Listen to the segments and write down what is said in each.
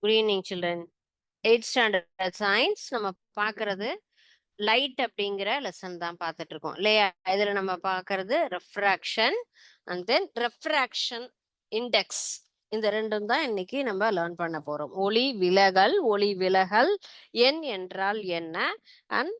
Good evening children. 8th standard science நம்ம பார்க்கறது light அப்படிங்கிற லெசன் தான் பார்த்துட்டு இருக்கோம் இல்லையா? இதுல நம்ம பார்க்கறது refraction and then refraction index. இந்த ரெண்டும் தான் இன்னைக்கு நம்ம லேர்ன் பண்ண போறோம். ஒளி விலகல், ஒளி விலகல் எண் என்றால் என்ன, அண்ட்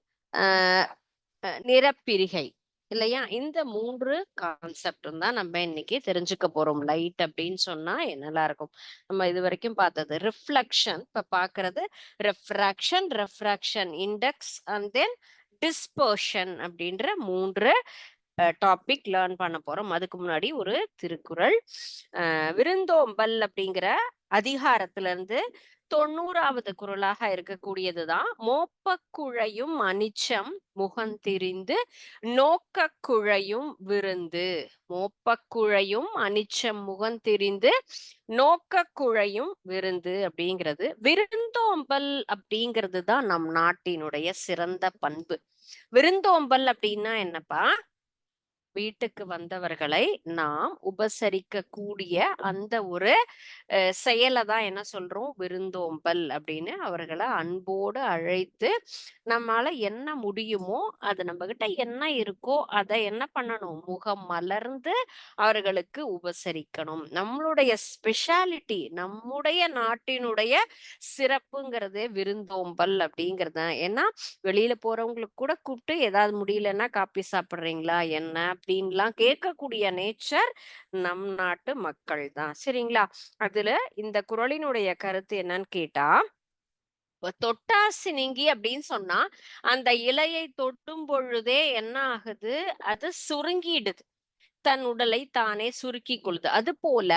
நிறப்பிரிகை இல்லையா? இந்த 3 கான்செப்டும் தான் நம்ம இன்னைக்கு தெரிஞ்சுக்க போறோம். லைட் அப்படின்னு சொன்னா என்னெல்லாம் இருக்கும். நம்ம இது வரைக்கும் பார்த்தது ரிஃப்ளெக்ஷன், இப்ப பார்க்கறது refraction, refraction index and then dispersion அப்படின்ற 3 டாபிக் லேர்ன் பண்ண போறோம். அதுக்கு முன்னாடி ஒரு திருக்குறள். விருந்தோம்பல் அப்படிங்கிற அதிகாரத்துல இருந்து 90வது குறளாக இருக்கக்கூடியதுதான். மோப்பக்குழையும் அனிச்சம் முகந்திரிந்து நோக்கக்குழையும் விருந்து. மோப்பக்குழையும் அனிச்சம் முகந்திரிந்து நோக்கக்குழையும் விருந்து அப்படிங்கிறது. விருந்தோம்பல் அப்படிங்கிறது தான் நம் நாட்டினுடைய சிறந்த பண்பு. விருந்தோம்பல் அப்படின்னா என்னப்பா? வீட்டுக்கு வந்தவர்களை நாம் உபசரிக்க கூடிய அந்த ஒரு செயலை தான் என்ன சொல்றோம்? விருந்தோம்பல் அப்படின்னு. அவர்களை அன்போடு அழைத்து நம்மால என்ன முடியுமோ, அது நம்ம கிட்ட என்ன இருக்கோ அதை என்ன பண்ணணும்? முகம் மலர்ந்து அவர்களுக்கு உபசரிக்கணும். நம்மளுடைய ஸ்பெஷாலிட்டி, நம்முடைய நாட்டினுடைய சிறப்புங்கிறதே விருந்தோம்பல் அப்படிங்கிறது தான். ஏன்னா வெளியில போறவங்களுக்கு கூட கூப்பிட்டு ஏதாவது முடியலன்னா காப்பி சாப்பிடுறீங்களா என்ன அப்படின்லாம் கேட்கக்கூடிய நேச்சர் நம் நாட்டு மக்கள் தான். சரிங்களா? அதுல இந்த குறளினுடைய கருத்து என்னன்னு கேட்டா, தொட்டாசினிங்கி அப்படின்னு சொன்னா அந்த இலையை தொட்டும் பொழுதே என்ன ஆகுது? அது சுருங்கிடுது. தன் உடலை தானே சுருக்கி கொள்ளுது. அது போல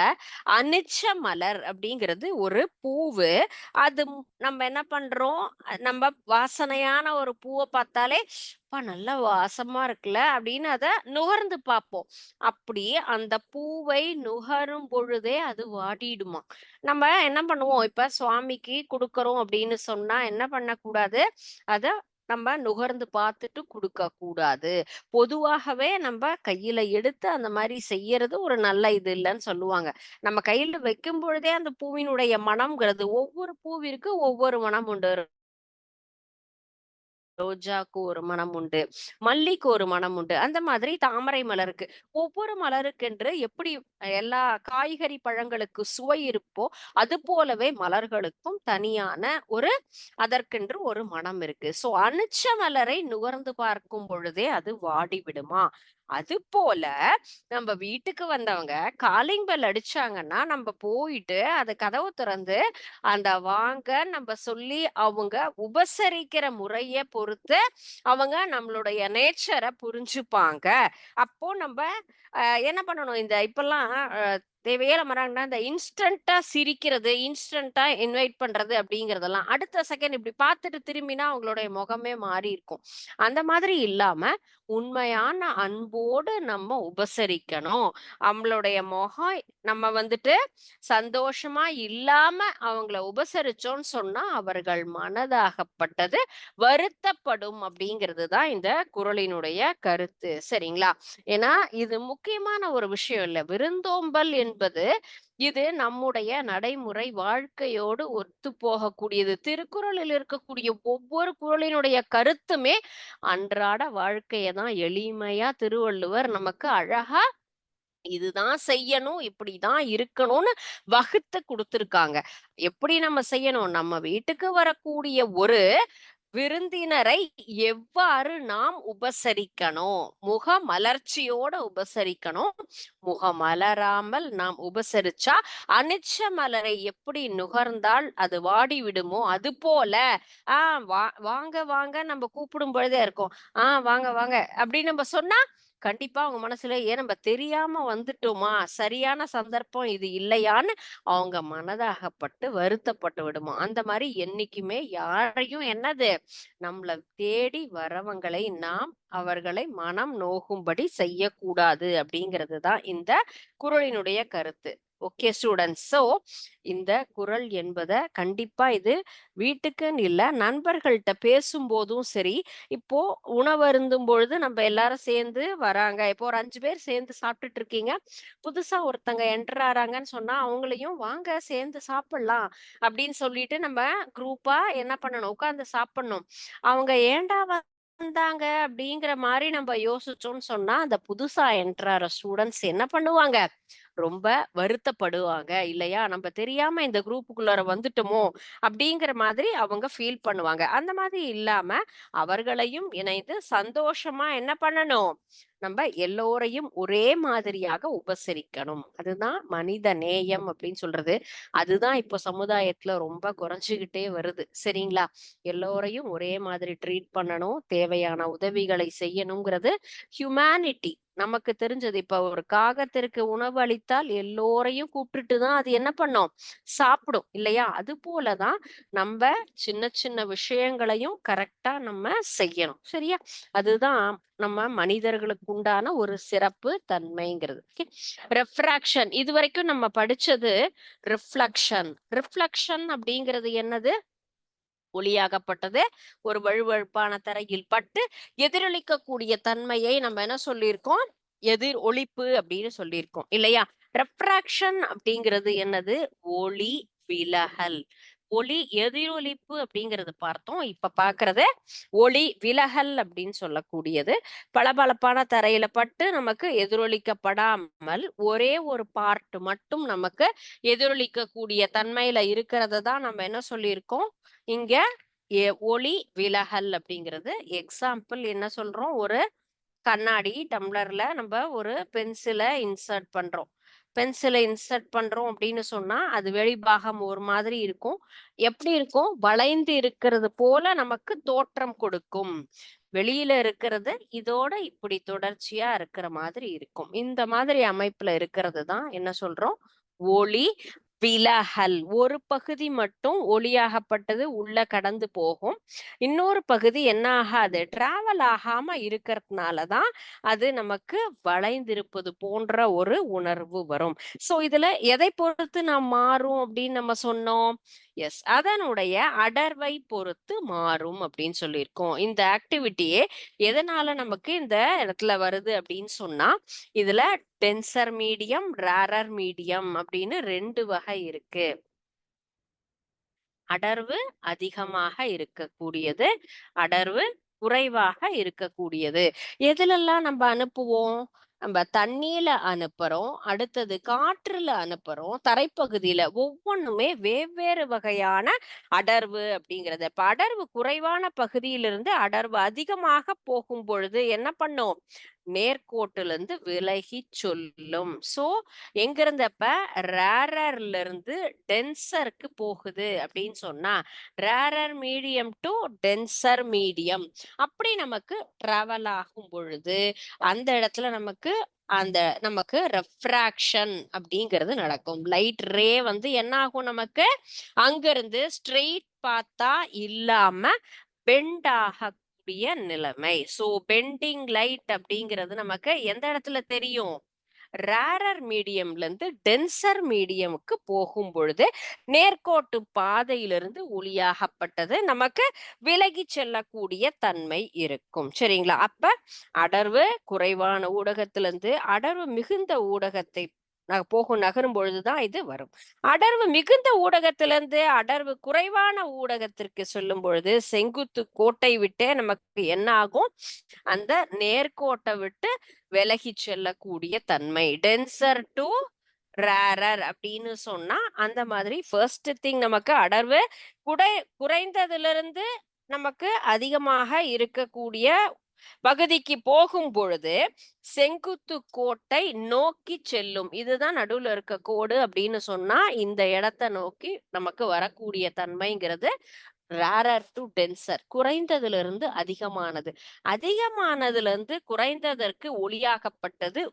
அனிச்ச மலர் அப்படிங்கிறது ஒரு பூவு. அது நம்ம என்ன பண்றோம்? நம்ம வாசனையான ஒரு பூவை பார்த்தாலே அப்பா நல்ல வாசமா இருக்குல்ல அப்படின்னு அதை நுகர்ந்து பார்ப்போம். அப்படி அந்த பூவை நுகரும் பொழுதே அது வாடிடுமா. நம்ம என்ன பண்ணுவோம்? இப்ப சுவாமிக்கு கொடுக்கறோம் அப்படின்னு சொன்னா என்ன பண்ணக்கூடாது? அத நம்ம நுகர்ந்து பார்த்துட்டு கொடுக்க கூடாது. பொதுவாகவே நம்ம கையில எடுத்து அந்த மாதிரி செய்யறது ஒரு நல்ல இது இல்லைன்னு சொல்லுவாங்க. நம்ம கையில வைக்கும் பொழுதே அந்த பூவினுடைய மனம்ங்கிறது, ஒவ்வொரு பூவிற்கு ஒவ்வொரு மனம் உண்டு. ரோஜாக்கு ஒரு மனம் உண்டு, மல்லிக்கு ஒரு மனம் உண்டு. அந்த மாதிரி தாமரை மலருக்கு, ஒவ்வொரு மலருக்கென்று எப்படி எல்லா காய்கறி பழங்களுக்கு சுவை இருப்போ, அது போலவே மலர்களுக்கும் தனியான ஒரு அதற்கென்று ஒரு மனம் இருக்கு. சோ அனிச்ச மலரை நுகர்ந்து பார்க்கும் பொழுதே அது வாடி விடுமா. அது போல நம்ம வீட்டுக்கு வந்தவங்க காலிங் பெல் அடிச்சாங்கன்னா நம்ம போயிட்டு அது கதவு திறந்து அந்த வாங்க நம்ம சொல்லி அவங்க உபசரிக்கிற முறைய பொறுத்து அவங்க நம்மளுடைய நேச்சரை புரிஞ்சுப்பாங்க. அப்போ நம்ம என்ன பண்ணணும்? இந்த இப்பெல்லாம் தேவையே மறாங்கன்னா இந்த இன்ஸ்டன்டா சிரிக்கிறது, இன்ஸ்டன்டா இன்வைட் பண்றது அப்படிங்கறதெல்லாம் அடுத்த செகண்ட் இப்படி பார்த்துட்டு திரும்பினா அவங்களுடைய முகமே மாறி இருக்கும். அந்த மாதிரி இல்லாம உண்மையான அன்போடு நம்ம உபசரிக்கணும். அவங்களுடைய முகம் நம்ம வந்துட்டு சந்தோஷமா இல்லாம அவங்கள உபசரிச்சோம்னு சொன்னா அவர்கள் மனதாகப்பட்டது வருத்தப்படும் அப்படிங்கிறது தான் இந்த குறளினுடைய கருத்து. சரிங்களா? ஏன்னா இது முக்கியமான ஒரு விஷயம் இல்ல. விருந்தோம்பல் என்பது இது நம்முடைய நடைமுறை வாழ்க்கையோடு ஒத்து போகக்கூடியது. திருக்குறளில் இருக்கக்கூடிய ஒவ்வொரு குறளினுடைய கருத்துமே அன்றாட வாழ்க்கைய தான் எளிமையா திருவள்ளுவர் நமக்கு அழகா இதுதான் செய்யணும், இப்படிதான் இருக்கணும்னு வகுத்து கொடுத்திருக்காங்க. எப்படி நம்ம செய்யணும்? நம்ம வீட்டுக்கு வரக்கூடிய ஒரு விருந்தினரை எவ்வாறு நாம் உபசரிக்கணும்? முகமலர்ச்சியோட உபசரிக்கணும். முகமலராமல் நாம் உபசரிச்சா அனிச்ச மலரை எப்படி நுகர்ந்தால் அது வாடி விடுமோ அது போல வாங்க வாங்க நம்ம கூப்பிடும் பொழுதே இருக்கும். வாங்க வாங்க அப்படின்னு நம்ம சொன்னா கண்டிப்பா அவங்க மனசுல ஏன் நம்ம தெரியாம வந்துட்டோமா, சரியான சந்தர்ப்பம் இது இல்லையான்னு அவங்க மனதாகப்பட்டு வருத்தப்பட்டு விடுமா. அந்த மாதிரி என்னைக்குமே யாரையும் என்னது நம்மள தேடி வரவங்களை நாம் அவர்களை மனம் நோகும்படி செய்யக்கூடாது அப்படிங்கிறது தான் இந்த குறளினுடைய கருத்து. Okay students. ஸோ இந்த குறள் என்பத கண்டிப்பா இது வீட்டுக்குன்னு இல்ல, நண்பர்கள்ட்ட பேசும்போதும் சரி, இப்போ உணவருந்தும் பொழுது நம்ம எல்லாரும் சேர்ந்து வராங்க. இப்போ ஒரு 5 பேர் சேர்ந்து சாப்பிட்டுட்டு இருக்கீங்க. புதுசா ஒருத்தங்க என்டர் ஆறாங்கன்னு சொன்னா, அவங்களையும் வாங்க சேர்ந்து சாப்பிடலாம் அப்படின்னு சொல்லிட்டு நம்ம குரூப்பா என்ன பண்ணணும்? உட்கார்ந்து சாப்பிடணும். அவங்க ஏன்டா வந்தாங்க அப்படிங்கிற மாரி நம்ம யோசிச்சோம்ன்னு சொன்னா, அந்த புதுசா என்டர் ஆற ஸ்டூடண்ட்ஸ் என்ன பண்ணுவாங்க? ரொம்ப வருத்தப்படுவாங்க இல்லையா? நம்ம தெரியாம இந்த குரூப்புக்குள்ளார வந்துட்டோமோ! அப்படிங்கிற மாதிரி அவங்க ஃபீல் பண்ணுவாங்க. அந்த மாதிரி இல்லாம, அவர்களையும் இணைந்து சந்தோஷமா என்ன பண்ணணும்? நம்ப எல்லோரையும் ஒரே மாதிரியாக உபசரிக்கணும். அதுதான் மனித நேயம் அப்படின்னு சொல்றது. அதுதான் இப்போ சமுதாயத்துல ரொம்ப குறைஞ்சுகிட்டே வருது. சரிங்களா? எல்லோரையும் ஒரே மாதிரி ட்ரீட் பண்ணணும். தேவையான உதவிகளை செய்யணுங்கிறது ஹியூமானிட்டி. நமக்கு தெரிஞ்சது. இப்ப ஒரு காகத்திற்கு உணவு அளித்தால் எல்லோரையும் கூப்பிட்டுட்டு தான் அது என்ன பண்ணும்? சாப்பிடும் இல்லையா? அது போல தான் நம்ப சின்ன சின்ன விஷயங்களையும் கரெக்ட்டா நம்ம செய்யணும். சரியா? அதுதான் நம்ம மனிதர்களுக்கு உண்டான ஒரு சிறப்பு தன்மைங்கிறது. ஓகே. ரெஃப்ராக்ஷன் இதுவரைக்கும் நம்ம படிச்சது ரிஃப்ளக்ஷன். ரிஃப்ளக்ஷன் அப்படிங்கிறது என்னது? ஒளியாகப்பட்டது ஒரு வழுவழுப்பான தரையில் பட்டு எதிரொலிக்கக்கூடிய தன்மையை நம்ம என்ன சொல்லியிருக்கோம்? எதிர் ஒளிப்பு அப்படின்னு சொல்லியிருக்கோம் இல்லையா? ரெஃப்ராக்ஷன் அப்படிங்கிறது என்னது? ஒளி விலகல். ஒளி எதிரொலிப்பு அப்படிங்கறது பார்த்தோம். இப்ப பார்க்கிறது ஒளி விலகல் அப்படின்னு சொல்லக்கூடியது. பளபளப்பான தரையில பட்டு நமக்கு எதிரொலிக்கப்படாமல் ஒரே ஒரு பார்ட் மட்டும் நமக்கு எதிரொலிக்கக்கூடிய தன்மையில இருக்கிறத தான் நம்ம என்ன சொல்லியிருக்கோம்? இங்க ஒளி விலகல் அப்படிங்கிறது. எக்ஸாம்பிள் என்ன சொல்றோம்? ஒரு கண்ணாடி டம்ளர்ல நம்ம ஒரு பென்சிலை இன்சர்ட் பண்றோம். பென்சிலை இன்சர்ட் பண்றோம் அப்படின்னு சொன்னா, அது வெளிப்பாகம் ஒரு மாதிரி இருக்கும். எப்படி இருக்கும்? வளைந்து இருக்கிறது போல நமக்கு தோற்றம் கொடுக்கும். வெளியில இருக்கிறது இதோட இப்படி தொடர்ச்சியா இருக்கிற மாதிரி இருக்கும். இந்த மாதிரி அமைப்புல இருக்கிறது தான் என்ன சொல்றோம்? ஒளி விலகல். ஒரு பகுதி மட்டும் ஒளியாகப்பட்டது உள்ள கடந்து போகும். இன்னொரு பகுதி என்ன ஆகாது? டிராவல் ஆகாம இருக்கிறதுனால தான் அது நமக்கு வளைந்திருப்பது போன்ற ஒரு உணர்வு வரும். சோ இதுல எதை பொறுத்து நாம் மாறும் அப்படின்னு நம்ம சொன்னோம்? எஸ். அதனுடைய அடர்வை பொறுத்து மாறும் அப்படின்னு சொல்லியிருக்கோம். இந்த ஆக்டிவிட்டியே எதனால நமக்கு இந்த இடத்துல வருது அப்படின்னு சொன்னா, இதுல டென்சர் மீடியம், ரேரர் மீடியம் அப்படின்னு 2 வகை இருக்கு. அடர்வு அதிகமாக இருக்கக்கூடியது, அடர்வு குறைவாக இருக்கக்கூடியது. எதுலெல்லாம் நம்ம அனுப்புவோம்? நம்ம தண்ணீல அனுப்புறோம், அடுத்தது காற்றுல அனுப்புறோம், தரைப்பகுதியில ஒவ்வொன்னுமே வெவ்வேறு வகையான அடர்வு அப்படிங்கிறது. இப்ப அடர்வு குறைவான பகுதியிலிருந்து அடர்வு அதிகமாக போகும் பொழுது என்ன பண்ணும்? நேர்கோட்டுல இருந்து விலகி சொல்லும். சோ எங்க இருந்து அப்ப ரேரர்ல இருந்து டென்சருக்கு போகுது அப்படின்னு சொன்னா rarer medium to tensor medium அப்படி நமக்கு டிராவல் ஆகும் பொழுது அந்த இடத்துல நமக்கு ரெஃப்ராக்ஷன் அப்படிங்கிறது நடக்கும். லைட் ரே வந்து என்ன ஆகும்? நமக்கு அங்கிருந்து ஸ்ட்ரெயிட் பாத்தா இல்லாம பெண்ட் ஆகக்கூடிய நிலைமை. சோ பெண்டிங் லைட் அப்படிங்கிறது நமக்கு எந்த இடத்துல தெரியும்? ரேரர் மீடியம்ல இருந்து டென்சர் மீடியமுக்கு போகும் பொழுது நேர்கோட்டு பாதையிலிருந்து ஒளியாகப்பட்டது நமக்கு விலகி செல்லக்கூடிய தன்மை இருக்கும். சரிங்களா? அப்ப அடர்வு குறைவான ஊடகத்திலிருந்து அடர்வு மிகுந்த ஊடகத்தை நகரும் பொழுதுதான் இது வரும். அடர்வு மிகுந்த ஊடகத்திலிருந்து அடர்வு குறைவான ஊடகத்திற்கு செல்லும் பொழுது செங்குத்து கோட்டை விட்டே நமக்கு என்ன ஆகும்? அந்த நேர்கோட்டை விட்டு விலகி செல்லக்கூடிய தன்மை. டென்சர் டு ரேரர் அப்படின்னு சொன்னா அந்த மாதிரி ஃபர்ஸ்ட் திங் நமக்கு அடர்வு குறைந்ததிலிருந்து நமக்கு அதிகமாக இருக்கக்கூடிய பகுதிக்கு போகும் பொழுது செங்குத்து கோட்டை நோக்கி செல்லும். இதுதான் நடுவுல இருக்க கோடு அப்படின்னு சொன்னா இந்த இடத்தை நோக்கி நமக்கு வரக்கூடிய தன்மைங்கிறது ரேரர் டு டென்சர். குறைந்ததிலிருந்து அதிகமானது. அதிகமானதிலிருந்து குறைந்ததற்கு ஒளியாகப்பட்டது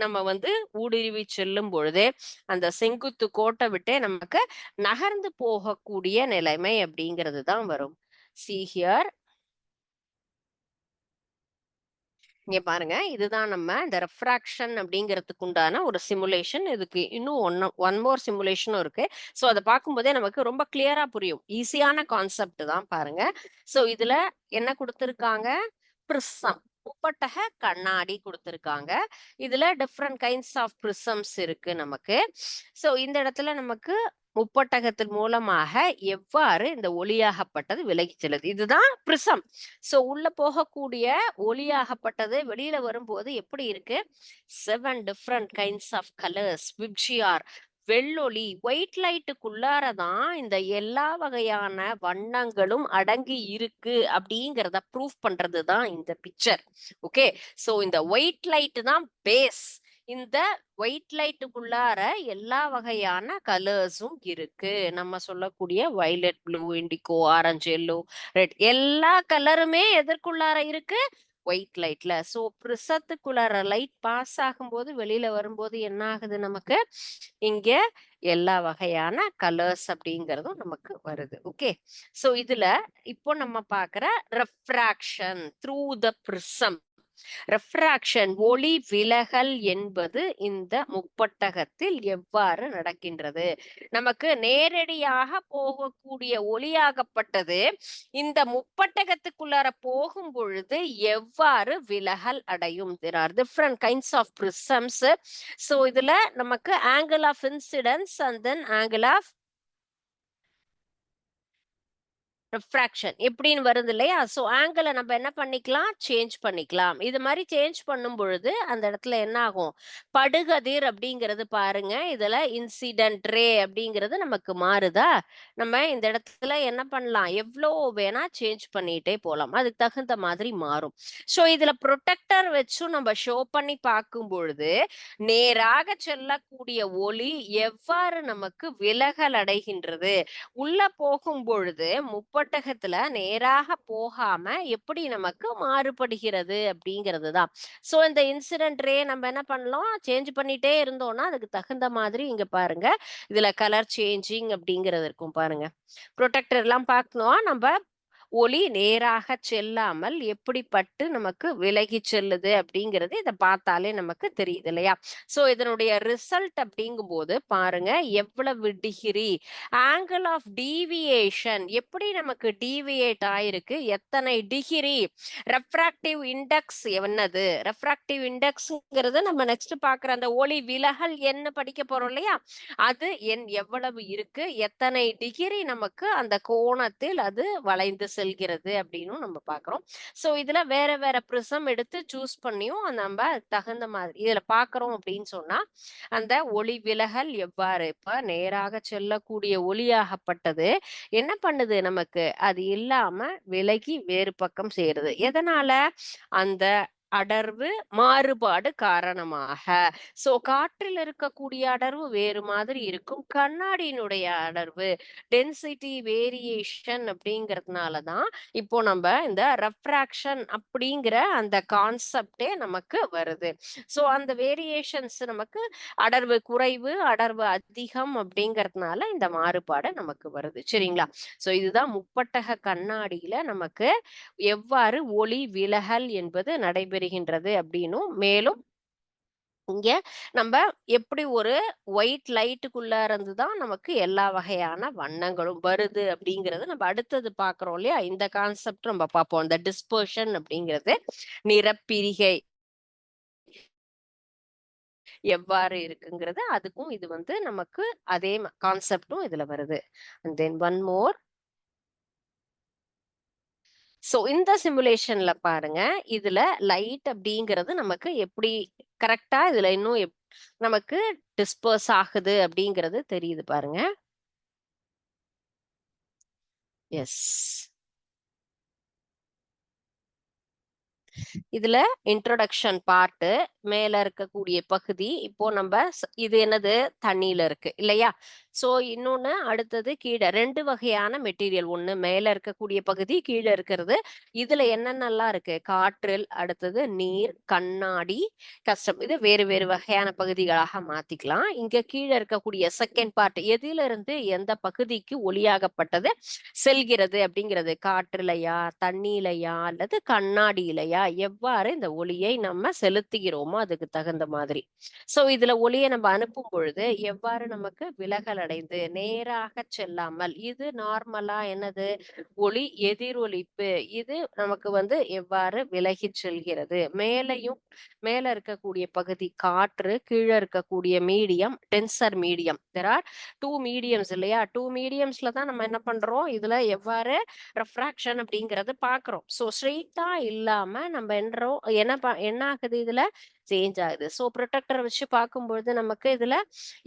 நம்ம ஊடுருவி செல்லும் பொழுது, அந்த செங்குத்து கோட்ட விட்டே நமக்கு நகர்ந்து போகக்கூடிய நிலைமை அப்படிங்கிறது தான் வரும். See here. இங்க பாருங்க, இதுதான் நம்ம இந்த ரெஃப்ராக்ஷன் அப்படிங்கிறதுக்கு உண்டான ஒரு சிமுலேஷன். இதுக்கு இன்னும் ஒன் மோர் சிமுலேஷனும் இருக்கு. சோ அத பார்க்கும்போதே நமக்கு ரொம்ப கிளியரா புரியும். ஈஸியான கான்செப்ட் தான் பாருங்க. சோ இதுல என்ன குடுத்திருக்காங்க? பிரிசம். முப்பட்டக கண்ணாடி குடுத்திருக்காங்க. இதுல டிஃபரெண்ட் கைண்ட்ஸ் ஆஃப் பிரிசம்ஸ் இருக்கு நமக்கு. சோ இந்த இடத்துல நமக்கு முப்பட்டகத்தின் மூலமாக எவ்வாறு இந்த ஒளியாகப்பட்டது விலகிச் செல்லுது. இதுதான் பிரிசம். சோ உள்ள போகக்கூடிய ஒளியாகப்பட்டது வெளியில வரும்போது எப்படி இருக்கு? 7 different kinds of colours VIBGYOR வெள்ளொளி ஒயிட் லைட்டுக்குள்ளார தான் இந்த எல்லா வகையான வண்ணங்களும் அடங்கி இருக்கு அப்படிங்கிறத ப்ரூஃப் பண்றது தான் இந்த பிக்சர். ஓகே. சோ இந்த ஒயிட் லைட் தான் பேஸ். இந்த ஒயிட் லைட்டுக்குள்ளார எல்லா வகையான கலர்ஸும் இருக்கு. நம்ம சொல்லக்கூடிய violet, blue, indigo, orange, yellow, red எல்லா கலருமே எதற்குள்ளார இருக்கு? ஒயிட் லைட்ல. சோ பிரிசத்துக்குள்ளார லைட் பாஸ் ஆகும்போது வெளியில வரும்போது என்ன ஆகுது நமக்கு? இங்க எல்லா வகையான கலர்ஸ் அப்படிங்கறதும் நமக்கு வருது. ஓகே. சோ இதுல இப்போ நம்ம பார்க்கிற refraction through the prism. Refraction ஒளி விலகல் என்பது இந்த முப்பட்டகத்தில் எவ்வாறு நடக்கின்றது? நமக்கு நேரடியாக போகக்கூடிய ஒளியாகப்பட்டது இந்த முப்பட்டகத்துக்குள்ளார போகும் பொழுது எவ்வாறு விலகல் அடையும்? There are different kinds of prisms. So இதுல நமக்கு angle of incidence and then angle of refraction எப்படின்னு வருது இல்லையா? சோ ஆங்கிள நம்ம என்ன பண்ணிக்கலாம்? சேஞ்ச் பண்ணிக்கலாம். இது மாரி சேஞ்ச் பண்ணும் பொழுது அந்த இடத்துல என்ன ஆகும்? படுகதிர் அப்படிங்கிறது பாருங்க, இதுல இன்சிடென்ட் ரே அப்படிங்கிறது நமக்கு மாறுதா? நம்ம இந்த இடத்துல என்ன பண்ணலாம்? எவ்ளோ வேணா சேஞ்ச் பண்ணிட்டே போலாம். அதுக்கு தகுந்த மாதிரி மாறும். சோ இதுல புரொடெக்டர் வச்சும் நம்ம ஷோ பண்ணி பார்க்கும் பொழுது, நேராக செல்லக்கூடிய ஒளி எவ்வாறு நமக்கு விலகல் அடைகின்றது? உள்ள போகும் பொழுது முப்பட்டகத்துல நேராக போகாம எப்படி நமக்கு மாறுபடுகிறது அப்படிங்கிறது தான். சோ இந்த இன்சிடென்ட் ரே நம்ம என்ன பண்ணலாம்? சேஞ்ச் பண்ணிட்டே இருந்தோம்னா அதுக்கு தகுந்த மாதிரி இங்க பாருங்க. இதுல கலர் சேஞ்சிங் அப்படிங்கிறது இருக்கும் பாருங்க. புரொடெக்டர் எல்லாம் பார்க்கணும் நம்ம ஒளி நேராக செல்லாமல் எப்படிப்பட்டு நமக்கு விலகி செல்லுது அப்படிங்கிறது இதை பார்த்தாலே நமக்கு தெரியுது இல்லையா? சோ இதனுடைய ரிசல்ட் அப்படிங்கும்போது பாருங்க எவ்வளவு டிகிரி ஆங்கிள் ஆஃப் டீவியேஷன் எப்படி நமக்கு டீவியேட் ஆயிருக்கு, எத்தனை டிகிரி, ரெஃப்ராக்டிவ் இண்டெக்ஸ் என்னது? ரெஃப்ராக்டிவ் இண்டெக்ஸ்ங்கிறது நம்ம நெக்ஸ்ட் பார்க்குற அந்த ஒளி விலகல் என்ன படிக்க போறோம் இல்லையா? அது எவ்வளவு இருக்கு, எத்தனை டிகிரி நமக்கு அந்த கோணத்தில் அது வளைந்து செல்கிறது அப்படின்னும் நம்ம பார்க்கிறோம். சோ இதுல வேற வேற ப்ரிசம் எடுத்து சூஸ் பண்ணியும் நம்ம தகுந்த மாதிரி இதுல பார்க்கிறோம் அப்படின்னு சொன்னா அந்த ஒளி விலகல் எவ்வாறு இப்ப நேராக செல்லக்கூடிய ஒளியாகப்பட்டது என்ன பண்ணுது நமக்கு? அது இல்லாம விலகி வேறு பக்கம் சேருது. எதனால? அந்த அடர்வு மாறுபாடு காரணமாக. சோ காற்றில் இருக்கக்கூடிய அடர்வு வேறு மாதிரி இருக்கும். கண்ணாடியினுடைய அடர்வு டென்சிட்டி வேரியேஷன் அப்படிங்கிறதுனால தான் இப்போ நம்ம இந்த ரெஃப்ராக்ஷன் அப்படிங்கிற அந்த கான்செப்டே நமக்கு வருது. சோ அந்த வேரியேஷன்ஸ் நமக்கு அடர்வு குறைவு, அடர்வு அதிகம் அப்படிங்கிறதுனால இந்த மாறுபாடு நமக்கு வருது. சரிங்களா? சோ இதுதான் முப்பட்டக கண்ணாடியில நமக்கு எவ்வாறு ஒளி விலகல் என்பது நடைபெறுகின்றது அப்படின்னும், மேலும் இங்க நம்ம எப்படி ஒரு ஒயிட் லைட்டுக்குள்ள இருந்து தான் நமக்கு எல்லா வகையான வண்ணங்களும் வருது அப்படிங்கறது நம்ம அடுத்தது பார்க்கிறோம் இல்லையா? இந்த கான்செப்ட் நம்ம பார்ப்போம். இந்த டிஸ்பர்ஷன் அப்படிங்கிறது நிறப்பிரிகை எவ்வாறு இருக்குங்கிறது அதுக்கும் இது வந்து நமக்கு அதே கான்செப்டும் இதுல வருது. And then one more. So இந்த சிமுலேஷன்ல பாருங்க, இதுல லைட் அப்படிங்கிறது நமக்கு எப்படி கரெக்ட்டா இதுல இன்னும் நமக்கு டிஸ்பர்ஸ் ஆகுது அப்படிங்கிறது தெரியுது பாருங்க. எஸ். இதுல இன்ட்ரோடக்ஷன் பார்ட் மேல இருக்கக்கூடிய பகுதி இப்போ நம்ம இது என்னது தண்ணியில இருக்கு இல்லையா? சோ இன்னொன்னு அடுத்தது கீழ 2 வகையான மெட்டீரியல். ஒண்ணு மேல இருக்கக்கூடிய பகுதி, கீழ இருக்கிறது. இதுல என்னென்னலாம் இருக்கு? காற்றில், அடுத்தது நீர், கண்ணாடி, இது வேறு வேறு வகையான பகுதிகளாக மாத்திக்கலாம். இங்க கீழ இருக்கக்கூடிய செகண்ட் பார்ட் எதிலிருந்து எந்த பகுதிக்கு ஒளியாகப்பட்டது செல்கிறது அப்படிங்கிறது. காற்றுலயா, தண்ணீலயா அல்லது கண்ணாடியிலயா, எவ்வாறு இந்த ஒளியை நம்ம செலுத்துகிறோமோ அதுக்கு தகுந்த மாதிரி. சோ இதுல ஒளியை நம்ம அனுப்பும் பொழுது எவ்வாறு நமக்கு விலகல் அடைந்து நேராக செல்லாமல், இது நார்மலா என்னது ஒளி எதிரொலிப்பு, இது நமக்கு எவ்வாறு விலகி செல்கிறது. மேல இருக்கக்கூடிய பகுதி காற்று, கீழே இருக்கக்கூடிய medium denser medium. There are two mediums இல்லையா? டூ மீடியம்ஸ்ல தான் நம்ம என்ன பண்றோம், இதுல எவ்வாறு ரெஃப்ராக்ஷன் அப்படிங்கறது பாக்குறோம். சோ ஸ்ட்ரெயிட்டா இல்லாம நம்ம என்ன ஆகுது, இதுல சேஞ்ச் ஆகுது. சோ ப்ரொடெக்டரை வச்சு பார்க்கும்பொழுது நமக்கு இதுல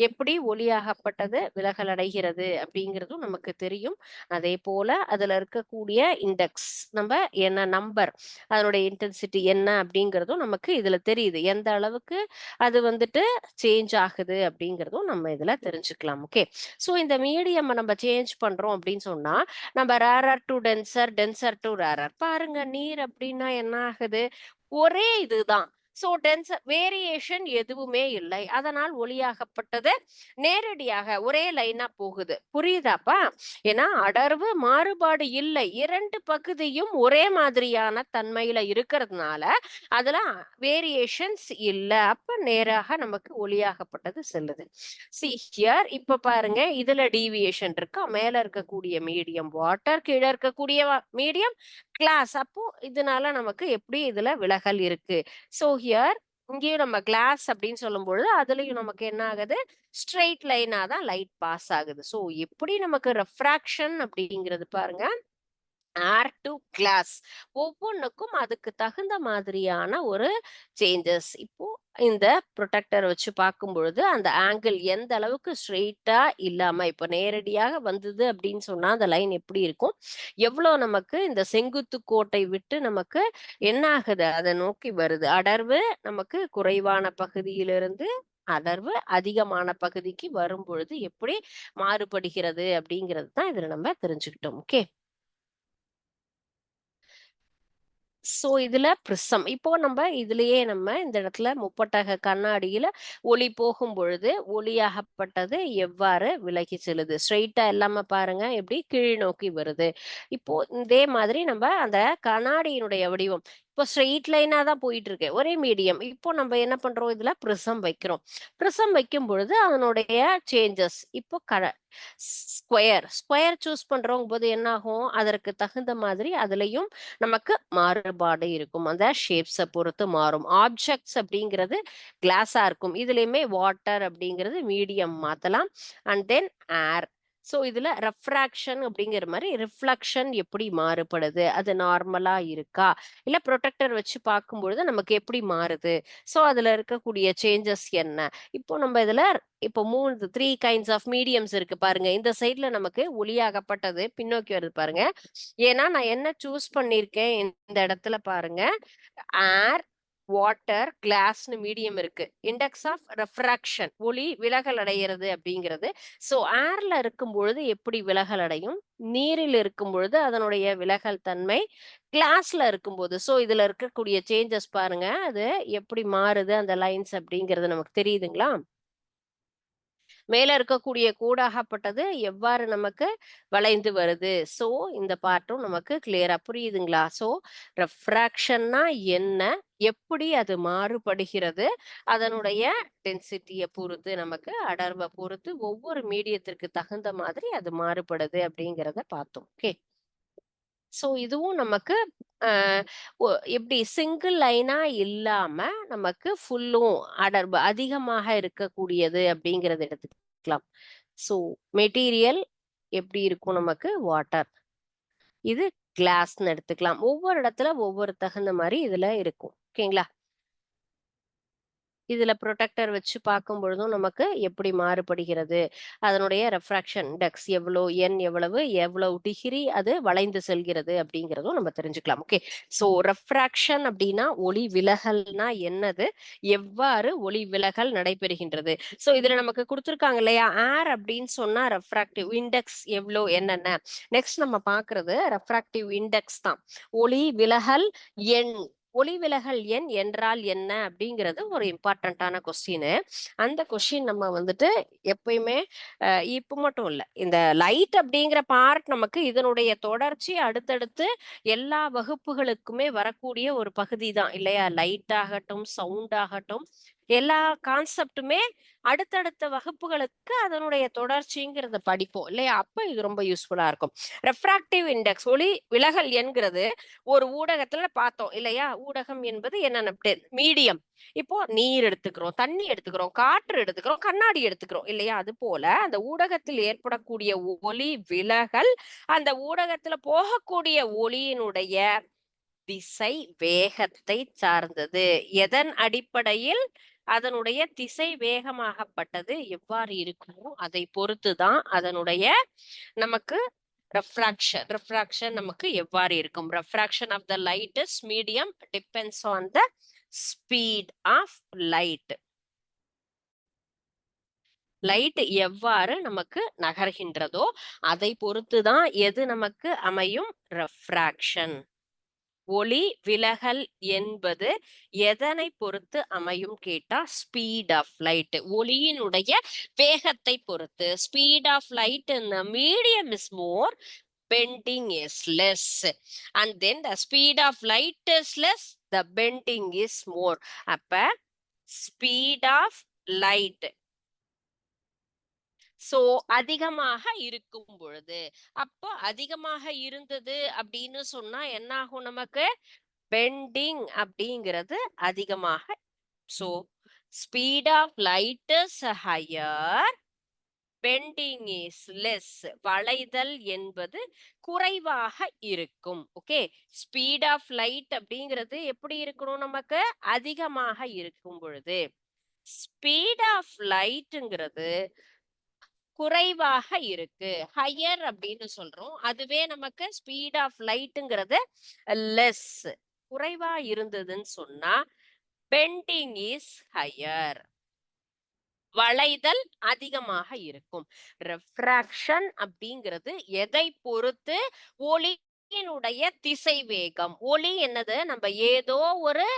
எப்படி ஒளியாகப்பட்டது விலகல் அடைகிறது அப்படிங்கிறதும் நமக்கு தெரியும். அதே போல அதுல இருக்கக்கூடிய இண்டெக்ஸ் நம்ம என்ன நம்பர், அதனுடைய இன்டென்சிட்டி என்ன அப்படிங்கிறதும் நமக்கு இதுல தெரியுது. எந்த அளவுக்கு அது சேஞ்ச் ஆகுது அப்படிங்கிறதும் நம்ம இதுல தெரிஞ்சுக்கலாம். ஓகே, சோ இந்த மீடியம் நம்ம சேஞ்ச் பண்றோம் அப்படின்னு சொன்னா நம்ம rarer to tensor, tensor to rarer. பாருங்க, நீர் அப்படின்னா என்ன ஆகுது, ஒரே இதுதான். சோ டென்சர் வேரியேஷன் எதுவுமே இல்லை. அதனால் ஒளியாகப்பட்டது நேரடியாக ஒரே லைனா போகுது. புரியுதாப்பா? ஏன்னா அடர்வு மாறுபாடு இல்லை, இரண்டு பகுதியும் ஒரே மாதிரியான தன்மையில இருக்கிறதுனால அதுல வேரியேஷன்ஸ் இல்ல. அப்ப நேராக நமக்கு ஒளியாகப்பட்டது செல்லுது. சி ஹியர், இப்ப பாருங்க, இதுல டீவியேஷன் இருக்கா? மேல இருக்கக்கூடிய மீடியம் வாட்டர், கீழே இருக்கக்கூடிய மீடியம் கிளாஸ். அப்போ இதனால நமக்கு எப்படி இதுல விலகல் இருக்கு. சோ ஹியர் இங்கேயும் நம்ம கிளாஸ் அப்படின்னு சொல்லும் பொழுது அதுலயும் நமக்கு என்ன ஆகுது, ஸ்ட்ரெயிட் லைனா தான் லைட் பாஸ் ஆகுது. சோ எப்படி நமக்கு ரெஃப்ராக்ஷன் அப்படிங்கிறது பாருங்க, ஏர் டு கிளாஸ், ஒவ்வொன்றுக்கும் அதுக்கு தகுந்த மாதிரியான ஒரு சேஞ்சஸ். இப்போ இந்த ப்ரொடெக்டர் வச்சு பார்க்கும் பொழுது அந்த ஆங்கிள் எந்த அளவுக்கு ஸ்ட்ரெயிட்டா இல்லாம, இப்ப நேரடியாக வந்தது அப்படின்னு சொன்னா அந்த லைன் எப்படி இருக்கும், எவ்வளவு நமக்கு இந்த செங்குத்து கோட்டை விட்டு நமக்கு என்ன ஆகுது, அதை நோக்கி வருது. அடர்வு நமக்கு குறைவான பகுதியிலிருந்து அடர்வு அதிகமான பகுதிக்கு வரும் பொழுது எப்படி மாறுபடுகிறது அப்படிங்கிறது தான் இதுல நம்ம தெரிஞ்சுக்கிட்டோம். ஓகே, சோ இதுல பிரிசம், இப்போ நம்ம இதுலயே இந்த இடத்துல முப்பட்டக கண்ணாடியில ஒளி போகும் பொழுது ஒளியாகப்பட்டது எவ்வாறு விலகி செல்லுது. ஸ்ட்ரெயிட்டா இல்லாம பாருங்க எப்படி கீழ் நோக்கி வருது. இப்போ இதே மாதிரி நம்ம அந்த கண்ணாடியினுடைய வடிவம் இப்போ ஸ்ட்ரெயிட் லைனா தான் போயிட்டு இருக்கு, ஒரே மீடியம். இப்போ நம்ம என்ன பண்றோம், இதுல பிரிசம் வைக்கிறோம். பிரிசம் வைக்கும் பொழுது அதனுடைய சேஞ்சஸ், இப்போ ஸ்கொயர் ஸ்கொயர் சூஸ் பண்றோம் போது என்ன ஆகும், அதற்கு தகுந்த மாதிரி அதுலயும் நமக்கு மாறுபாடு இருக்கும். அந்த ஷேப்ஸை பொறுத்து மாறும். ஆப்ஜெக்ட்ஸ் அப்படிங்கிறது கிளாஸா இருக்கும். இதுலயுமே வாட்டர் அப்படிங்கிறது மீடியம் மாத்தலாம். And then air. சோ இதுல ரெஃப்ராக்ஷன் அப்படிங்கிற மாதிரி ரிஃப்ளக்ஷன் எப்படி மாறுபடுது, அது நார்மலா இருக்கா, இல்ல ப்ரொடெக்டர் வச்சு பார்க்கும்பொழுது நமக்கு எப்படி மாறுது, சோ அதுல இருக்கக்கூடிய சேஞ்சஸ் என்ன. இப்போ நம்ம இதுல இப்போ த்ரீ கைண்ட்ஸ் ஆஃப் மீடியம்ஸ் இருக்கு பாருங்க. இந்த சைட்ல நமக்கு ஒளியாகப்பட்டது பின்னோக்கி வருது பாருங்க. ஏன்னா நான் என்ன சூஸ் பண்ணிருக்கேன் இந்த இடத்துல பாருங்க, ஏர், வாட்டர், கிளாஸ்னு மீடியம் இருக்கு. இண்டெக்ஸ் ஆஃப் ரெஃப்ராக்ஷன், ஒளி விலகல் அடைகிறது அப்படிங்கிறது. சோ ஏர்ல இருக்கும் பொழுது எப்படி விலகல் அடையும், நீரில் இருக்கும் பொழுது அதனுடைய விலகல் தன்மை, கிளாஸ்ல இருக்கும்போது. சோ இதுல இருக்கக்கூடிய சேஞ்சஸ் பாருங்க, அது எப்படி மாறுது அந்த லைன்ஸ் அப்படிங்கிறது நமக்கு தெரியுதுங்களா? மேல இருக்கக்கூடிய கூடாகப்பட்டது எவ்வாறு நமக்கு வளைந்து வருது. சோ இந்த பார்ட்டும் நமக்கு கிளியரா புரியுதுங்களா? சோ ரெஃப்ராக்ஷன்னா என்ன, எப்படி அது மாறுபடுகிறது, அதனுடைய டென்சிட்டியை பொறுத்து, நமக்கு அடர்வை பொறுத்து, ஒவ்வொரு மீடியத்திற்கு தகுந்த மாதிரி அது மாறுபடுது அப்படிங்கிறத பார்த்தோம். ஓகே, சோ இதுவும் நமக்கு அஹ், எப்படி சிங்கிள் லைனா இல்லாம நமக்கு ஃபுல்லும் அடர்வு அதிகமாக இருக்கக்கூடியது அப்படிங்கறது எடுத்துக்கலாம். சோ மெட்டீரியல் எப்படி இருக்கும், நமக்கு வாட்டர், இது கிளாஸ்ன்னு எடுத்துக்கலாம். ஒவ்வொரு இடத்துல ஒவ்வொரு தகுந்த மாதிரி இதுல இருக்கும். ஓகேங்களா? இதுல ப்ரொடெக்டர் வச்சு பார்க்கும் பொழுதும் நமக்கு எப்படி மாறுபடுகிறது, அதனுடைய ரெஃப்ராக்ஷன் இண்டெக்ஸ் எவ்வளவு எவ்வளவு டிகிரி அது வளைந்து செல்கிறது அப்படிங்கிறதும் நம்ம தெரிஞ்சுக்கலாம். ஓகே, ஸோ ரெஃப்ராக்ஷன் அப்படின்னா ஒளி விலகல்னா என்னது, எவ்வாறு ஒளி விலகல் நடைபெறுகின்றது. ஸோ இதுல நமக்கு கொடுத்துருக்காங்க இல்லையா, ஏர் அப்படின்னு சொன்னா ரெஃப்ராக்டிவ் இண்டெக்ஸ் என்னென்ன. நெக்ஸ்ட் நம்ம பார்க்கறது ரெஃப்ராக்டிவ் இண்டெக்ஸ் தான். ஒளி விலகல் எண். ஒளி விலகல் எண் என்றால் என்ன அப்படிங்கிறது ஒரு இம்பார்ட்டன்டான கொஸ்டின். அந்த கொஸ்டின் நம்ம வந்துட்டு எப்பயுமே இப்ப மட்டும் இல்ல, இந்த லைட் அப்படிங்கிற பார்ட் நமக்கு இதனுடைய தொடர்ச்சி அடுத்தடுத்து எல்லா வகுப்புகளுக்குமே வரக்கூடிய ஒரு பகுதி தான் இல்லையா. லைட் ஆகட்டும், சவுண்ட் ஆகட்டும், எல்லா கான்செப்டுமே அடுத்தடுத்த வகுப்புகளுக்கு அதனுடைய தொடர்ச்சிங்கிறத படிப்போம் இல்லையா. அப்ப இது ரொம்ப யூஸ்ஃபுல்லா இருக்கும். ரெஃப்ராக்டிவ் இண்டெக்ஸ் ஒளி விலகல் என்கிறது ஒரு ஊடகத்துல பார்த்தோம் இல்லையா. ஊடகம் என்பது என்னென்ன மீடியம். இப்போ நீர் எடுத்துக்கிறோம், தண்ணி எடுத்துக்கிறோம், காற்று எடுத்துக்கிறோம், கண்ணாடி எடுத்துக்கிறோம் இல்லையா. அது போல அந்த ஊடகத்தில் ஏற்படக்கூடிய ஒளி விலகல் அந்த ஊடகத்துல போகக்கூடிய ஒளியினுடைய திசை வேகத்தை சார்ந்தது. எதன் அடிப்படையில் அதனுடைய திசை வேகமாகப்பட்டது எவ்வாறு இருக்குமோ அதை பொறுத்துதான் அதனுடைய நமக்கு ரெஃப்ராக்ஷன் நமக்கு எவ்வாறு இருக்கும். Refraction of the light is medium depends on the speed of light. Light எவ்வாறு நமக்கு நகர்கின்றதோ அதை பொறுத்துதான் எது நமக்கு அமையும், ரெஃப்ராக்ஷன். ஒளி விலகல் என்பது எதனை பொறுத்து அமையும் கேட்டா, ஸ்பீட் ஆஃப் லைட், ஒளியினுடைய வேகத்தை பொறுத்து. Speed of light in the medium is more, bending is less, and then the speed of light is less, the bending is more. அப்ப speed of light சோ அதிகமாக இருக்கும் பொழுது, அப்போ அதிகமாக இருந்தது அப்படின்னு சொன்னா என்ன ஆகும் நமக்கு, பெண்டிங் அப்படிங்கிறது அதிகமாக. So speed of light is higher, bending is less, வளைதல் என்பது குறைவாக இருக்கும். ஓகே, ஸ்பீட் ஆஃப் லைட் அப்படிங்கிறது எப்படி இருக்கணும் நமக்கு, அதிகமாக இருக்கும் பொழுது. ஸ்பீட் ஆஃப் லைட்ங்கிறது குறைவாக இருக்கு, ஹையர் அப்படின்னு சொல்றோம். அதுவே நமக்கு ஸ்பீட் ஆஃப் லைட்ங்கிறது லெஸ், குறைவா இருந்ததுன்னு சொன்னா பெண்டிங் இஸ் ஹையர், வளைதல் அதிகமாக இருக்கும். ரெஃப்ராக்ஷன் அப்படிங்கிறது எதை பொறுத்து, ஒளியினுடைய திசை வேகம். ஒளி என்னது, நம்ம ஏதோ ஒரு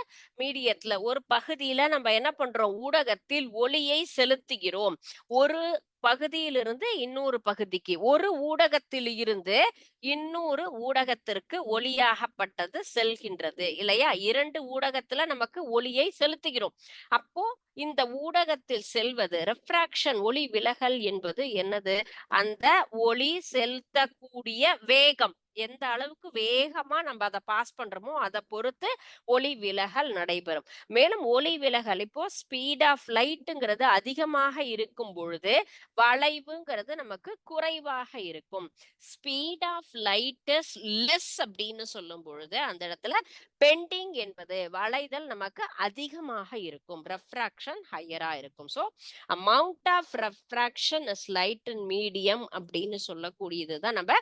மீடியத்துல ஒரு பகுதியில நம்ம என்ன பண்றோம், ஊடகத்தில் ஒளியை செலுத்துகிறோம். ஒரு பகுதியிலிருந்து இன்னொரு பகுதிக்கு, ஒரு ஊடகத்தில் இருந்து இன்னொரு ஊடகத்திற்கு ஒளியாகப்பட்டது செல்கின்றது இல்லையா. இரண்டு ஊடகத்துல நமக்கு ஒளியை செலுத்துகிறோம். அப்போ இந்த ஊடகத்தில் செல்வது ரெஃப்ராக்ஷன், ஒளி விலகல் என்பது என்னது, அந்த ஒளி செலுத்தக்கூடிய வேகம், எந்த அளவுக்கு வேகமா நம்ம அதை பாஸ் பண்றோமோ அதை பொறுத்து ஒளி விலகல் நடைபெறும். மேலும் ஒளி விலகல் இப்போ ஸ்பீட் ஆஃப் லைட்ங்கிறது அதிகமாக இருக்கும் பொழுது வளைவுங்கிறது நமக்கு குறைவாக இருக்கும். Speed of light is less அப்படின்னு சொல்லும் பொழுது அந்த இடத்துல பெண்டிங் என்பது வளைதல் நமக்கு அதிகமாக இருக்கும், ரெஃப்ராக்ஷன் ஹையரா இருக்கும். So amount of refraction is light and medium அப்படின்னு சொல்லக்கூடியது தான் நம்ம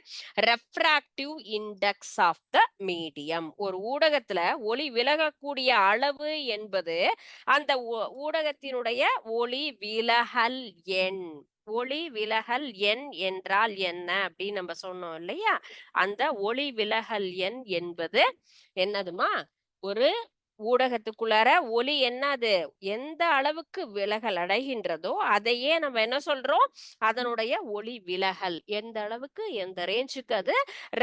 refractive index of the medium. ஒரு ஊடகத்துல ஒளி விலகக்கூடிய அளவு என்பது அந்த ஊடகத்தினுடைய ஒளி விலகல் எண். ஒளி விலகல் எண் என்றால் என்ன அப்படின்னு நம்ம சொன்னோம் இல்லையா. அந்த ஒளி விலகல் எண் என்பது என்னதுமா, ஒரு ஊடகத்துக்குள்ளார ஒளி என்னது எந்த அளவுக்கு விலகல் அடைகின்றதோ அதையே நம்ம என்ன சொல்றோம், அதனுடைய ஒளி விலகல் எந்த அளவுக்கு எந்த ரேஞ்சுக்கு அது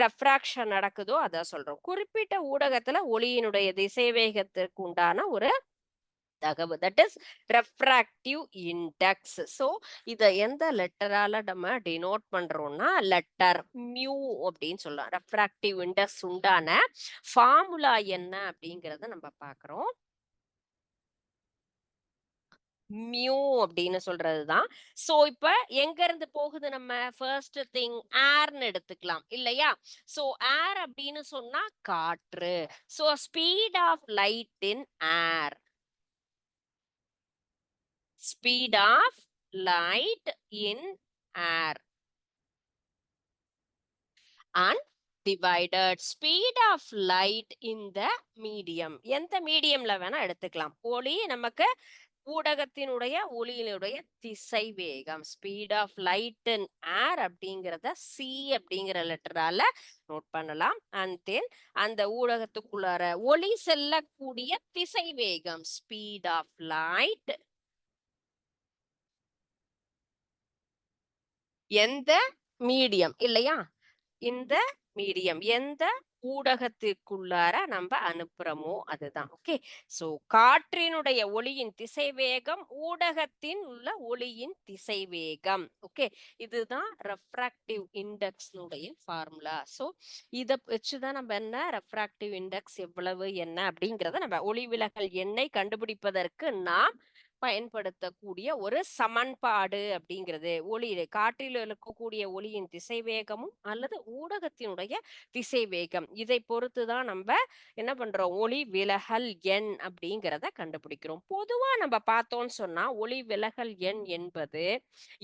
ரெஃப்ராக்ஷன் நடக்குதோ அத சொல்றோம். குறிப்பிட்ட ஊடகத்துல ஒளியினுடைய திசைவேகத்திற்கு உண்டான ஒரு தகவு, that is refractive index. So இத எந்த லெட்டரால நம்ம டினோட் பண்றோம்னா லெட்டர் மியூ அப்படின்னு சொல்லலாம். ரெஃப்ராக்டிவ் இண்டெக்ஸ் உண்டான ஃபார்முலா என்ன அப்படிங்கறத நம்ம பார்க்கிறோம். மியூ அப்படின்னு சொல்றதுதான். சோ இப்ப எங்க இருந்து போகுது, நம்ம ஃபர்ஸ்ட் திங் ஏர்னு எடுத்துக்கலாம் இல்லையா. சோ ஏர் அப்படின்னு சொன்னா காற்று. So speed of light in air, Speed of light in air. Undivided speed of light in the medium. எந்த மீடியம்ல வேணா எடுத்துக்கலாம். ஒளி நமக்கு ஊடகத்தினுடைய ஒளியினுடைய திசை வேகம். ஸ்பீட் ஆஃப் லைட் இன் ஏர் அப்படிங்கிறத சி அப்படிங்கிற லெட்டரால நோட் பண்ணலாம். அண்ட் தென் அந்த ஊடகத்துக்குள்ளார ஒளி செல்லக்கூடிய திசை வேகம். ஸ்பீட் ஆஃப் லைட் எந்த மீடியம் இல்லையா, இந்த மீடியம் எந்த ஊடகத்திற்குள்ளார நம்ம அனுப்புறோமோ அதுதான். ஓகே, சோ காற்றினுடைய ஒளியின் திசை வேகம் ஊடகத்தின் உள்ள ஒளியின் திசை வேகம். ஓகே, இதுதான் ரெஃப்ராக்டிவ் இண்டெக்ஸ்னுடைய ஃபார்முலா. சோ இத வச்சுதான் நம்ம என்ன ரெஃப்ராக்டிவ் இண்டெக்ஸ் எவ்வளவு என்ன அப்படிங்கறத நம்ம ஒளி விலகல் எண்ணை கண்டுபிடிப்பதற்கு நாம் பயன்படுத்தக்கூடிய ஒரு சமன்பாடு அப்படிங்கிறது. ஒளி காற்றில் இருக்கக்கூடிய ஒளியின் திசைவேகமும் அல்லது ஊடகத்தினுடைய திசைவேகம் இதை பொறுத்துதான் நம்ம என்ன பண்றோம், ஒளி விலகல் எண் அப்படிங்கிறத கண்டுபிடிக்கிறோம். பொதுவா நம்ம பார்த்தோம்னு சொன்னா ஒளி விலகல் எண் என்பது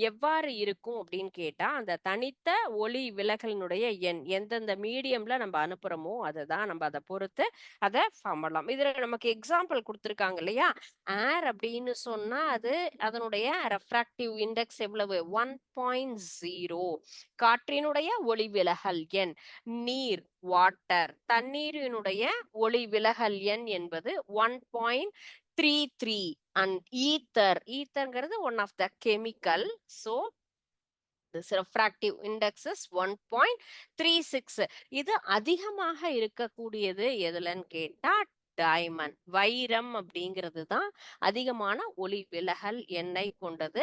எவ்வாறு இருக்கும் அப்படின்னு கேட்டா, அந்த தனித்த ஒளி விலகலினுடைய எண் எந்தெந்த மீடியம்ல நம்ம அனுப்புறோமோ அதுதான் நம்ம அதை பொறுத்து அதை ஃபார்ம் பண்ணலாம். இதுல நமக்கு எக்ஸாம்பிள் கொடுத்துருக்காங்க இல்லையா, ஏர் அப்படின்னு சொன்னா அது அதனுடைய ரெஃப்ராக்டிவ் இண்டெக்ஸ் எவ்வளவு 1.0. காற்றினுடைய ஒளி விலகல் எண். நீர் வாட்டர் தண்ணீரினுடைய ஒளி விலகல் எண் என்பது 1.33. அண்ட் ஈத்தர்ங்கிறது one of the chemical. So this refractive index is 1.36. இது அதிகமாக இருக்கக்கூடியது எதுலன்னு கேட்டா டைமண்ட், வைரம் அப்படிங்கிறது தான் அதிகமான ஒளி விலகல் எண்ணை கொண்டது.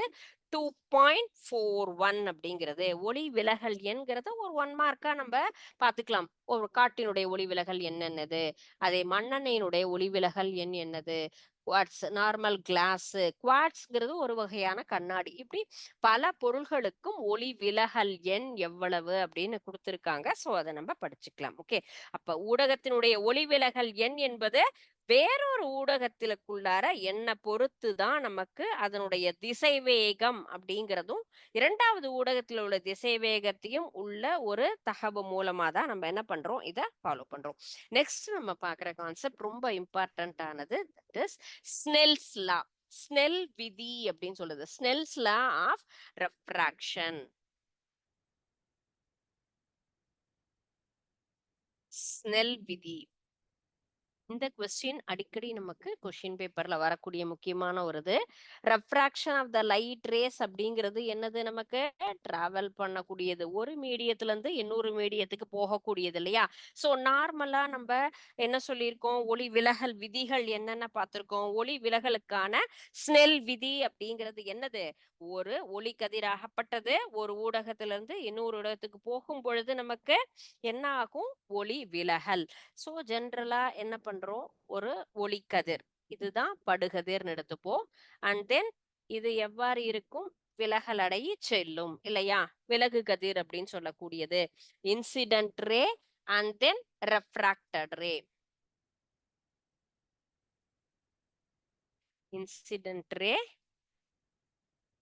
2.41 அப்படிங்கிறது ஒளி விலகல் எண்கிறது ஒரு 1 மார்க்கா நம்ம பாத்துக்கலாம். ஒரு காட்டினுடைய ஒளி விலகல் எண் என்னது, அதே மண்ணெண்ணெயினுடைய ஒளி விலகல் எண் என்னது, குவாட்ஸ் நார்மல் கிளாஸ், குவாட்ஸ்ங்கிறது ஒரு வகையான கண்ணாடி. இப்படி பல பொருள்களுக்கும் ஒளி விலகல் எண் எவ்வளவு அப்படின்னு கொடுத்திருக்காங்க. சோ அதை நம்ம படிச்சுக்கலாம். ஓகே, அப்ப ஊடகத்தினுடைய ஒளி விலகல் எண் என்பது வேறொரு ஊடகத்திற்குள்ளார எண்ணை பொறுத்து தான் நமக்கு அதனுடைய திசைவேகம் அப்படிங்கிறதும் இரண்டாவது ஊடகத்தில் உள்ள திசைவேகத்தையும் உள்ள ஒரு தகவல் மூலமா தான் நம்ம என்ன பண்றோம், இதை ஃபாலோ பண்றோம். நெக்ஸ்ட் நம்ம பாக்குற கான்செப்ட் ரொம்ப இம்பார்ட்டன்ட் ஆனது, that is Snell's law. Snell விதி அப்படின்னு சொல்லுது. Snell's law of refraction. Snell விதி இந்த கொஸ்டின் அடிக்கடி நமக்கு கொஸ்டின் பேப்பர்ல வரக்கூடிய முக்கியமான ஒரு இது. Refraction of the light rays அப்படிங்கிறது என்னது, நமக்கு டிராவல் பண்ணக்கூடியது, ஒரு மீடியத்துல இருந்து இன்னொரு மீடியத்துக்கு போகக்கூடியது இல்லையா. சோ நார்மலா நம்ம என்ன சொல்லியிருக்கோம், ஒளி விலகல் விதிகள் என்னென்ன பார்த்திருக்கோம். ஒளி விலகலுக்கான ஸ்னெல் விதி அப்படிங்கிறது என்னது, ஒரு ஒளி கதிராகப்பட்டது ஒரு ஊடகத்திலிருந்து இன்னொரு ஊடகத்துக்கு போகும் பொழுது நமக்கு என்ன ஆகும், ஒளி விலகல். சோ ஜென்ரலா என்ன பண்றோம், ஒரு ஒளிக்கதிர், இதுதான் படுகதிர்னு எடுத்துப்போம். அண்ட் தென் இது எவ்வாறு இருக்கும், விலகல் அடையி செல்லும் இல்லையா. விலகு கதிர் அப்படின்னு சொல்லக்கூடியது incident ray and then refracted ray. Incident ray,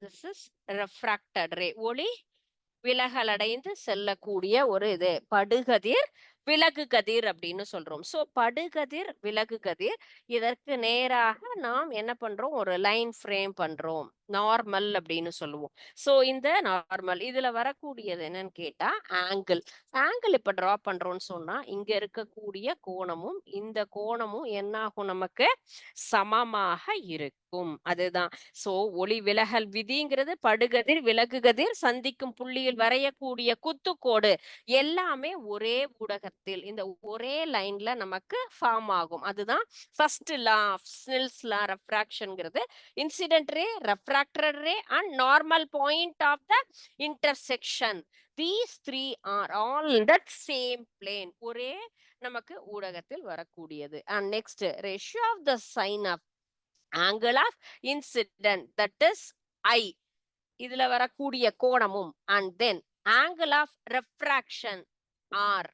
this is refracted ray. ஒளி விலகல் அடைந்து செல்லக்கூடிய ஒரு இது படுகதிர் விலகு கதிர் அப்படின்னு சொல்றோம். சோ படுகதிர் விலகு கதிர், இதற்கு நேராக நாம் என்ன பண்றோம், ஒரு லைன் ஃப்ரேம் பண்றோம், நார்மல் அப்படின்னு சொல்லுவோம். சோ இந்த நார்மல் இதுல வரக்கூடியது என்னன்னு கேட்டா ஆங்கிள். ஆங்கிள் இப்ப டிரா பண்றோம்னு சொன்னா இங்க இருக்கக்கூடிய கோணமும் இந்த கோணமும் என்ன ஆகும், நமக்கு சமமாக இருக்கும். அதுதான் சோ ஒளி விலகல் விதிங்கிறது படுகதிர் விலகு கதிர் சந்திக்கும் புள்ளியில் வரையக்கூடிய குத்துக்கோடு எல்லாமே ஒரே ஊடகத்தில் இந்த ஒரே லைன்ல நமக்கு ஃபார்ம் ஆகும். அதுதான் first law of Snell's law ரெஃப்ராக்ஷன்ங்கிறது. Incident ray, refracted ray and normal point of the intersection, these three are all in that same plane. ஒரே நமக்கு ஊடகத்தில் வரக்கூடியது. and next ratio of the sine of angle of incident, that is I, இதுல வரக்கூடிய கோணமும் and then angle of refraction R,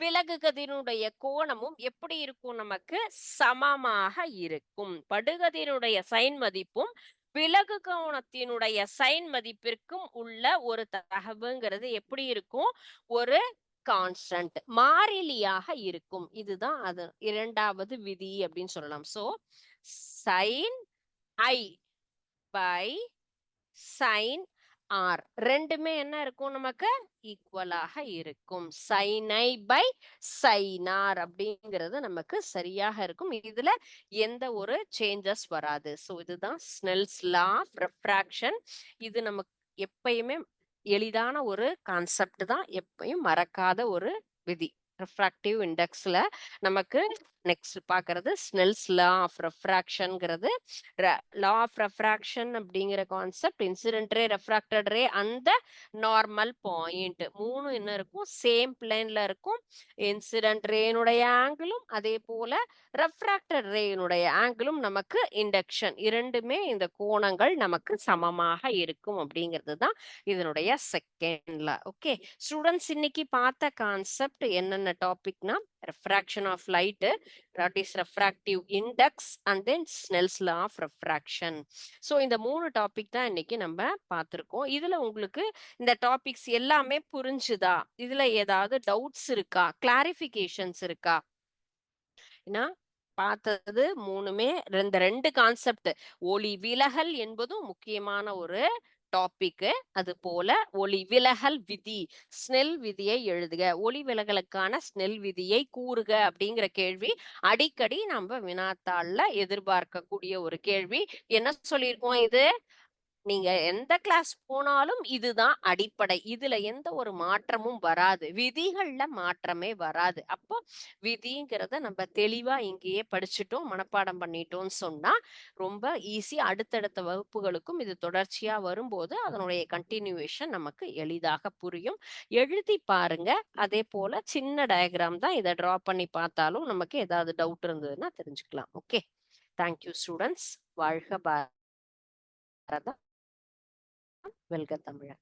விலகு கதிரினுடைய கோணமும் எப்படி இருக்கும், நமக்கு சமமாக இருக்கும். படுகதிரினுடைய சைன் மதிப்பும் விலகு கோணத்தினுடைய சைன் மதிப்பிற்கும் உள்ள ஒரு தகவுங்கிறது எப்படி இருக்கும்? ஒரு கான்ஸ்டன்ட் மாறிலியாக இருக்கும். இதுதான் அது 2வது விதி அப்படின்னு சொல்லலாம். So sine i by sine r 2மே என்ன இருக்கும் நமக்கு? ஈக்குவலாக இருக்கும். Sine i by sine r அப்படிங்கிறது நமக்கு சரியாக இருக்கும். இதுல எந்த ஒரு சேஞ்சஸ் வராது. சோ இதுதான் ஸ்னெல்ஸ் லா ஆஃப் ரெஃப்ராக்ஷன். இது நமக்கு எப்பயுமே எளிதான ஒரு கான்செப்ட் தான். எப்பயும் மறக்காத ஒரு விதி. ரிஃப்ராக்டிவ் இண்டெக்ஸ்ல நமக்கு நெக்ஸ்ட் பாக்குறது ஸ்னெல்ஸ் லா ஆஃப் ரெஃப்ராக்ஷன்ங்கிறது. லா ஆஃப் ரெஃப்ராக்ஷன் அப்படிங்கிற concept incident ray, refracted ray அந்த நார்மல் பாயிண்ட் 3 என்ன இருக்கும்? சேம் பிளேன்ல இருக்கும். இன்சிடென்ட் ரேனுடைய ஆங்கிளும் அதே போல ரெஃப்ராக்டட் ரேனுடைய ஆங்கிளும் நமக்கு இண்டக்ஷன் 2மே இந்த கோணங்கள் நமக்கு சமமாக இருக்கும் அப்படிங்கிறது தான் இதனுடைய செகண்ட் லா. ஓகே ஸ்டூடெண்ட்ஸ், இன்னைக்கு பார்த்த கான்செப்ட் என்னென்ன டாபிக்னா refraction of light, that is refractive index and then Snell's law of refraction. So இந்த 3 டாபிக் தான் இன்னைக்கு நம்ம பார்த்திருக்கோம். இதுல உங்களுக்கு இந்த டாபிக்ஸ் எல்லாமே புரிஞ்சுதா? இதுல ஏதாவது டவுட்ஸ் இருக்கா? கிளாரிஃபிகேஷன்ஸ் இருக்கா? ஏன்னா பார்த்தது 3மே இந்த 2 கான்செப்ட். ஒளி விலகல் என்பதும் முக்கியமான ஒரு டாபிக். அது போல ஒளி விலகல் விதி, ஸ்னெல் விதியை எழுதுக, ஒளி விலகலுக்கான ஸ்னெல் விதியை கூறுக அப்படிங்கிற கேள்வி அடிக்கடி நம்ம வினாத்தாள்ல எதிர்பார்க்கக்கூடிய ஒரு கேள்வி. என்ன சொல்லியிருக்கோம்? இது நீங்க எந்த கிளாஸ் போனாலும் இதுதான் அடிப்படை. இதுல எந்த ஒரு மாற்றமும் வராது. விதிகள்ல மாற்றமே வராது. அப்போ விதிங்கிறத நம்ம தெளிவா இங்கேயே படிச்சுட்டோம், மனப்பாடம் பண்ணிட்டோம்னு சொன்னா ரொம்ப ஈஸி. அடுத்தடுத்த வகுப்புகளுக்கும் இது தொடர்ச்சியா வரும்போது அதனுடைய கண்டினியூவேஷன் நமக்கு எளிதாக புரியும். எழுதி பாருங்க. அதே போல சின்ன டயக்ராம் தான். இதை டிரா பண்ணி பார்த்தாலும் நமக்கு ஏதாவது டவுட் இருந்ததுன்னா தெரிஞ்சுக்கலாம். Okay, thank you students. வாழ்க பாரதம், வெல்க தமிழன்.